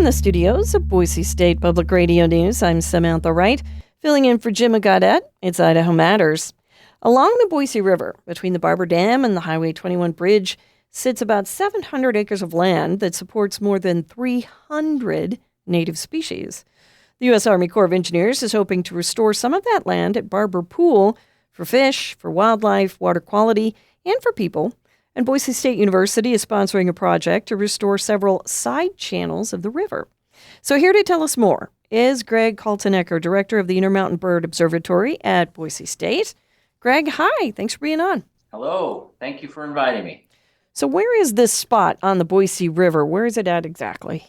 the studios of Boise State Public Radio News, I'm Samantha Wright, filling in for Jim Gaudette. It's Idaho Matters. Along the Boise River, between the Barber Dam and the Highway 21 bridge, sits about 700 acres of land that supports more than 300 native species. The U.S. Army Corps of Engineers is hoping to restore some of that land at Barber Pool for fish, for wildlife, water quality, and for people. And Boise State University is sponsoring a project to restore several side channels of the river. So here to tell us more is Greg Kaltenecker, director of the Intermountain Bird Observatory at Boise State. Greg, hi. Thanks for being on. Hello. Thank you for inviting me. So where is this spot on the Boise River? Where is it at exactly?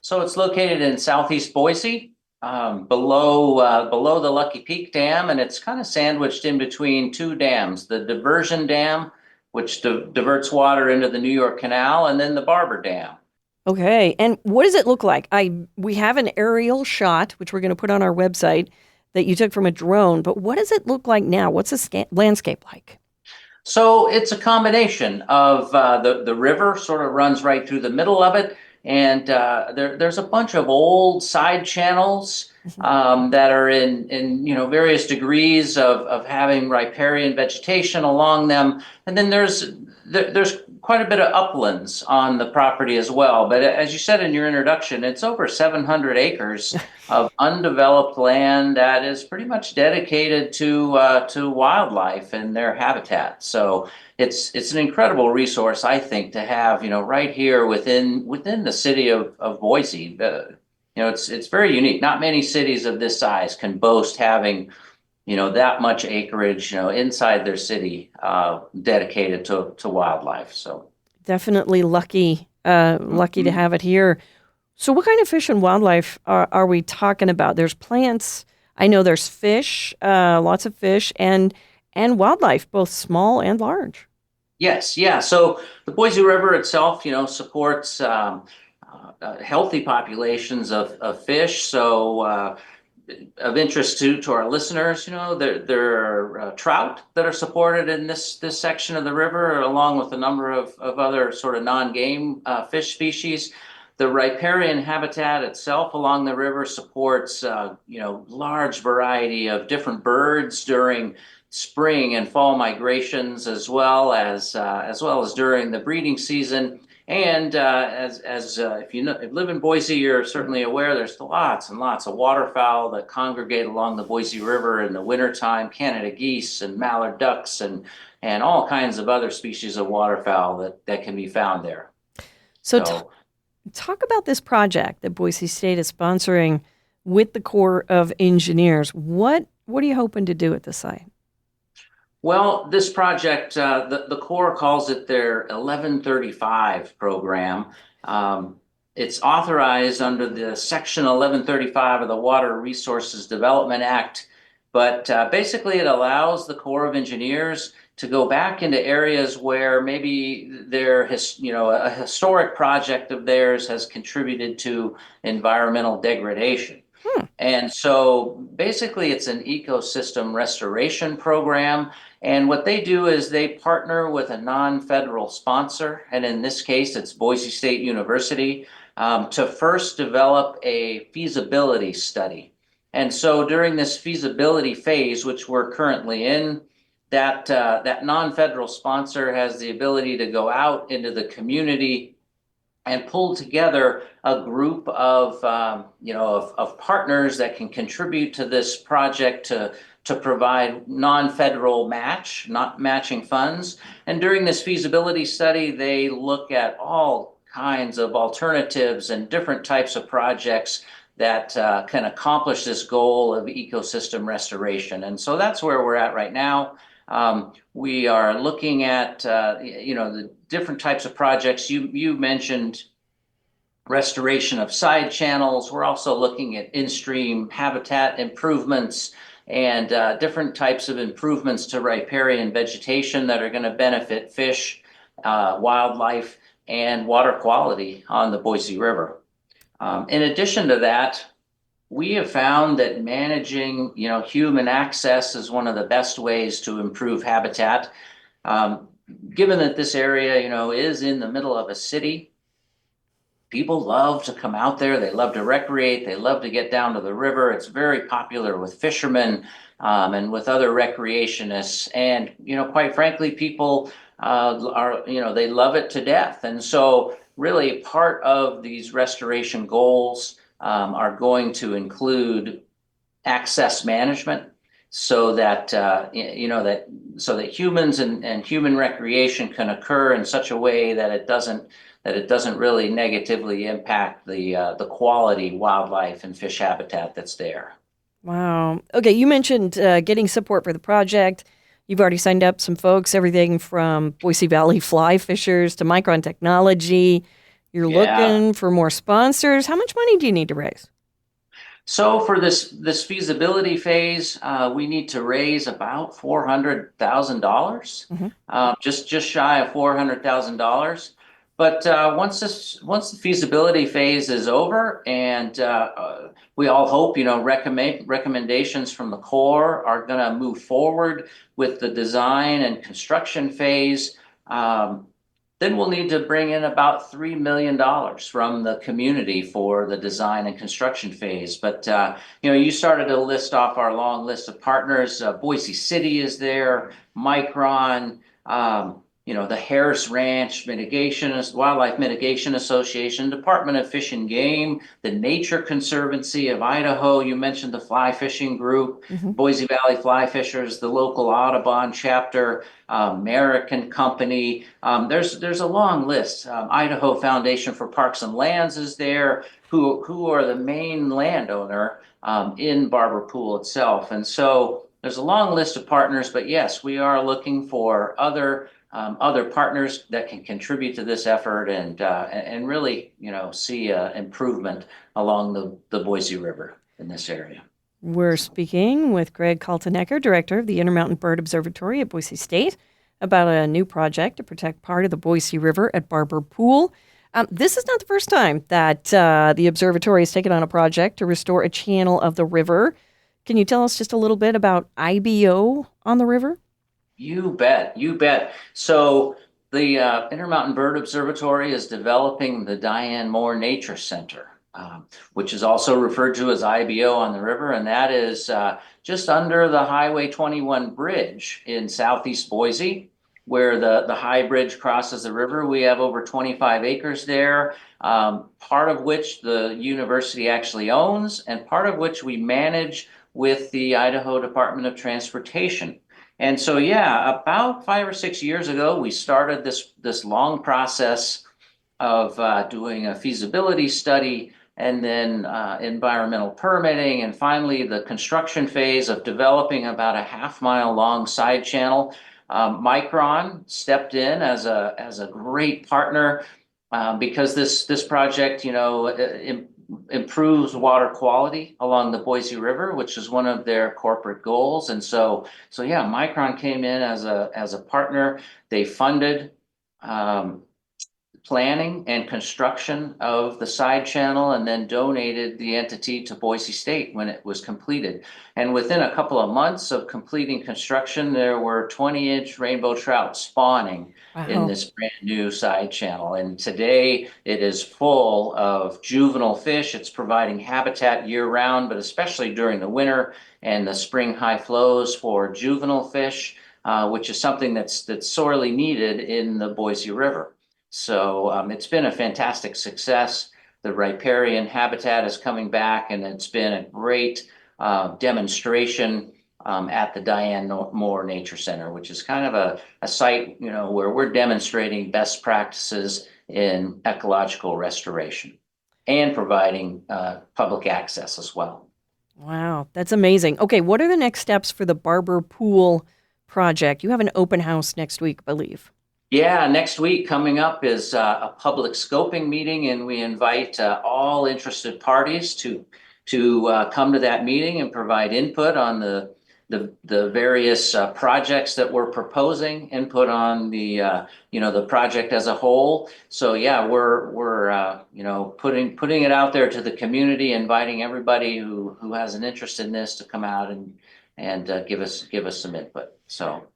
So it's located in southeast Boise, below the Lucky Peak Dam, and it's kind of sandwiched in between two dams, the Diversion Dam, which diverts water into the New York Canal, and then the Barber Dam. Okay, and what does it look like? We have an aerial shot, which we're going to put on our website, that you took from a drone, but what does it look like now? What's the landscape like? So it's a combination of the river sort of runs right through the middle of it, and there's a bunch of old side channels that are in various degrees of having riparian vegetation along them, and then there's quite a bit of uplands on the property as well. But as you said in your introduction, it's over 700 acres of undeveloped land that is pretty much dedicated to wildlife and their habitat. So it's an incredible resource, I think, to have right here within the city of Boise. It's very unique. Not many cities of this size can boast having that much acreage, inside their city, dedicated to wildlife. So definitely lucky to have it here. So what kind of fish and wildlife are we talking about? There's plants. I know there's fish, lots of fish, and wildlife, both small and large. Yes, yeah. So the Boise River itself, supports healthy populations of fish. So of interest to our listeners, there are trout that are supported in this section of the river, along with a number of other sort of non-game fish species. The riparian habitat itself along the river supports large variety of different birds during spring and fall migrations, as well as during the breeding season. And if you live in Boise, you're certainly aware there's lots and lots of waterfowl that congregate along the Boise River in the wintertime, Canada geese and mallard ducks and all kinds of other species of waterfowl that can be found there. So talk about this project that Boise State is sponsoring with the Corps of Engineers. What are you hoping to do at the site? Well, this project, the Corps calls it their 1135 program. It's authorized under the Section 1135 of the Water Resources Development Act, but basically it allows the Corps of Engineers to go back into areas where maybe a historic project of theirs has contributed to environmental degradation. And so basically it's an ecosystem restoration program. And what they do is they partner with a non-federal sponsor, and in this case it's Boise State University, to first develop a feasibility study. And so during this feasibility phase, which we're currently in, that non-federal sponsor has the ability to go out into the community and pull together a group of partners that can contribute to this project to provide non-federal matching funds. And during this feasibility study, they look at all kinds of alternatives and different types of projects that can accomplish this goal of ecosystem restoration. And so that's where we're at right now. We are looking at the different types of projects. You mentioned restoration of side channels. We're also looking at in-stream habitat improvements and different types of improvements to riparian vegetation that are going to benefit fish, wildlife, and water quality on the Boise River. In addition to that, we have found that managing, human access is one of the best ways to improve habitat. Given that this area, is in the middle of a city, people love to come out there. They love to recreate. They love to get down to the river. It's very popular with fishermen and with other recreationists. And, quite frankly, people they love it to death. And so really part of these restoration goals are going to include access management so that so that humans and human recreation can occur in such a way that it doesn't really negatively impact the quality wildlife and fish habitat that's there. Wow. Okay, you mentioned getting support for the project. You've already signed up some folks, everything from Boise Valley fly fishers to Micron Technology. You're Yeah. looking for more sponsors. How much money do you need to raise? So for this feasibility phase, we need to raise about $400,000, Hmm. just shy of $400,000. But once the feasibility phase is over, and we all hope, recommendations from the Corps are going to move forward with the design and construction phase. Then we'll need to bring in about $3 million from the community for the design and construction phase. But, you started to list off our long list of partners. Boise City is there, Micron, the Harris Ranch Wildlife Mitigation Association, Department of Fish and Game, the Nature Conservancy of Idaho. You mentioned the fly fishing group, Hmm. Boise Valley Fly Fishers, the local Audubon chapter, American Company. There's a long list. Idaho Foundation for Parks and Lands is there, who are the main landowner in Barber Pool itself. And so there's a long list of partners, but yes, we are looking for other partners that can contribute to this effort and really, see improvement along the Boise River in this area. We're speaking with Greg Kaltenecker, director of the Intermountain Bird Observatory at Boise State, about a new project to protect part of the Boise River at Barber Pool. This is not the first time that the observatory has taken on a project to restore a channel of the river. Can you tell us just a little bit about IBO on the river? You bet, you bet. So the Intermountain Bird Observatory is developing the Diane Moore Nature Center, which is also referred to as IBO on the river, and that is just under the Highway 21 bridge in southeast Boise, where the high bridge crosses the river. We have over 25 acres there, part of which the university actually owns, and part of which we manage with the Idaho Department of Transportation. And so, yeah, about 5 or 6 years ago, we started this long process of doing a feasibility study and then environmental permitting, and finally the construction phase of developing about a half-mile long side channel. Micron stepped in as a great partner because this project, improves water quality along the Boise River, which is one of their corporate goals. And so yeah, Micron came in as a partner. They funded planning and construction of the side channel and then donated the entity to Boise State when it was completed. And within a couple of months of completing construction, there were 20-inch rainbow trout spawning in Wow. this brand new side channel. And today it is full of juvenile fish. It's providing habitat year round, but especially during the winter and the spring high flows for juvenile fish, which is something that's sorely needed in the Boise River. So it's been a fantastic success. The riparian habitat is coming back, and it's been a great demonstration at the Diane Moore Nature Center, which is kind of a site, where we're demonstrating best practices in ecological restoration and providing public access as well. Wow, that's amazing. Okay, what are the next steps for the Barber Pool project? You have an open house next week, I believe. Yeah, next week coming up is a public scoping meeting, and we invite all interested parties to come to that meeting and provide input on the various projects that we're proposing, input on the project as a whole. So yeah, we're putting it out there to the community, inviting everybody who has an interest in this to come out and give us some input. So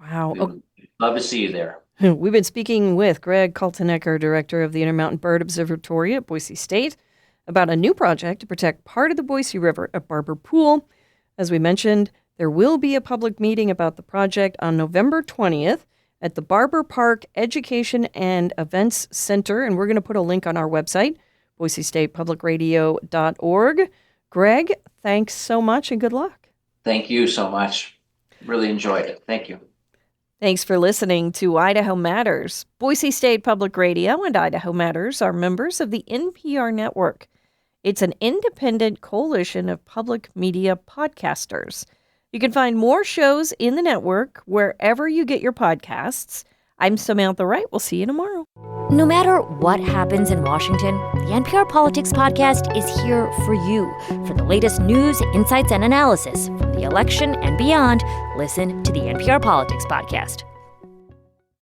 Wow. we would love to see you there. We've been speaking with Greg Kaltenecker, director of the Intermountain Bird Observatory at Boise State, about a new project to protect part of the Boise River at Barber Pool. As we mentioned, there will be a public meeting about the project on November 20th at the Barber Park Education and Events Center, and we're going to put a link on our website, boisestatepublicradio.org. Greg, thanks so much and good luck. Thank you so much. Really enjoyed it. Thank you. Thanks for listening to Idaho Matters. Boise State Public Radio and Idaho Matters are members of the NPR network. It's an independent coalition of public media podcasters. You can find more shows in the network wherever you get your podcasts. I'm Samantha Wright. We'll see you tomorrow. No matter what happens in Washington, the NPR Politics Podcast is here for you. For the latest news, insights, and analysis from the election and beyond, listen to the NPR Politics Podcast.